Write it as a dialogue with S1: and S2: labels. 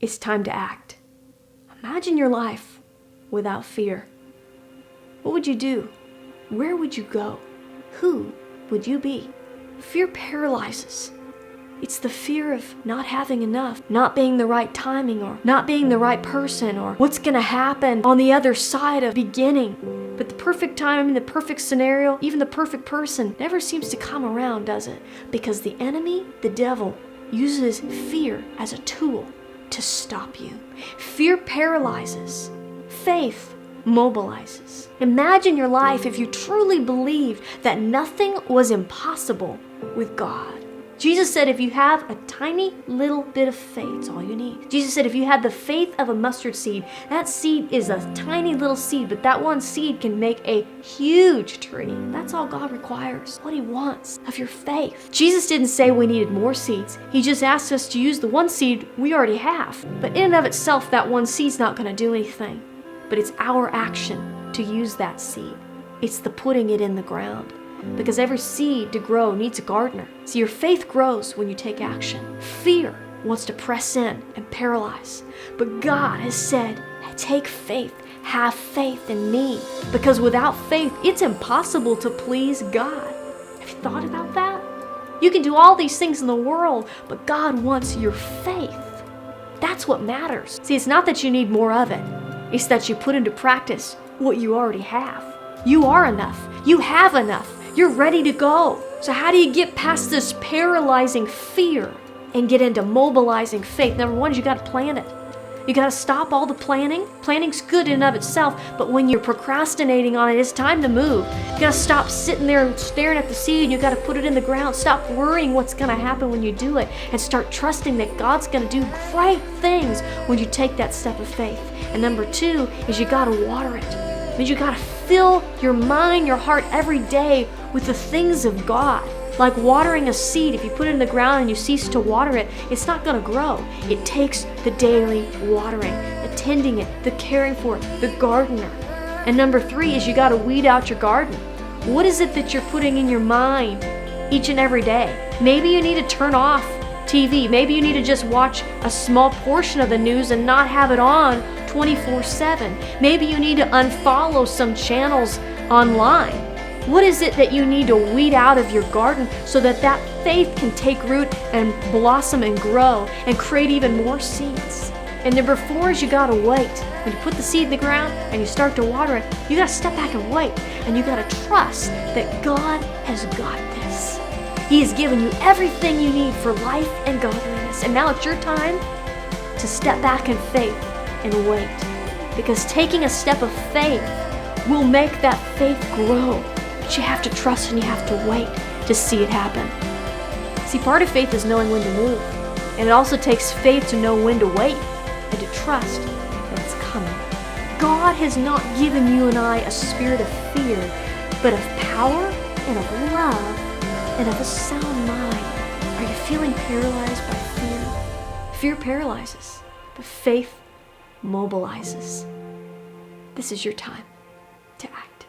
S1: It's time to act. Imagine your life without fear. What would you do? Where would you go? Who would you be? Fear paralyzes. It's the fear of not having enough, not being the right timing, or not being the right person, or what's going to happen on the other side of beginning. But the perfect time, the perfect scenario, even the perfect person never seems to come around, does it? Because the enemy, the devil, uses fear as a tool to stop you. Fear paralyzes. Faith mobilizes. Imagine your life if you truly believed that nothing was impossible with God. Jesus said if you have a tiny little bit of faith, it's all you need. Jesus said if you had the faith of a mustard seed, that seed is a tiny little seed, but that one seed can make a huge tree. That's all God requires, what He wants of your faith. Jesus didn't say we needed more seeds. He just asked us to use the one seed we already have. But in and of itself, that one seed's not going to do anything. But it's our action to use that seed. It's the putting it in the ground. Because every seed to grow needs a gardener. So your faith grows when you take action. Fear wants to press in and paralyze. But God has said, take faith, have faith in me. Because without faith, it's impossible to please God. Have you thought about that? You can do all these things in the world, but God wants your faith. That's what matters. See, it's not that you need more of it. It's that you put into practice what you already have. You are enough. You have enough. You're ready to go. So how do you get past this paralyzing fear and get into mobilizing faith? Number one is you got to plan it. You got to stop all the planning. Planning's good in and of itself, but when you're procrastinating on it, it's time to move. You got to stop sitting there and staring at the seed, and you got to put it in the ground. Stop worrying what's going to happen when you do it, and start trusting that God's going to do great things when you take that step of faith. And number two is you got to water it. It means you got to fill your mind, your heart every day with the things of God. Like watering a seed, if you put it in the ground and you cease to water it, it's not going to grow. It takes the daily watering, attending it, the caring for it, the gardener. And number three is you got to weed out your garden. What is it that you're putting in your mind each and every day? Maybe you need to turn off TV. Maybe you need to just watch a small portion of the news and not have it on 24/7. Maybe you need to unfollow some channels online. What is it that you need to weed out of your garden so that that faith can take root and blossom and grow and create even more seeds? And number four is you gotta wait. When you put the seed in the ground and you start to water it, you gotta step back and wait. And you gotta trust that God has got this. He has given you everything you need for life and godliness. And now it's your time to step back in faith and wait. Because taking a step of faith will make that faith grow. But you have to trust and you have to wait to see it happen. See, part of faith is knowing when to move. And it also takes faith to know when to wait and to trust that it's coming. God has not given you and I a spirit of fear, but of power and of love and of a sound mind. Are you feeling paralyzed by fear? Fear paralyzes, but faith mobilizes. This is your time to act.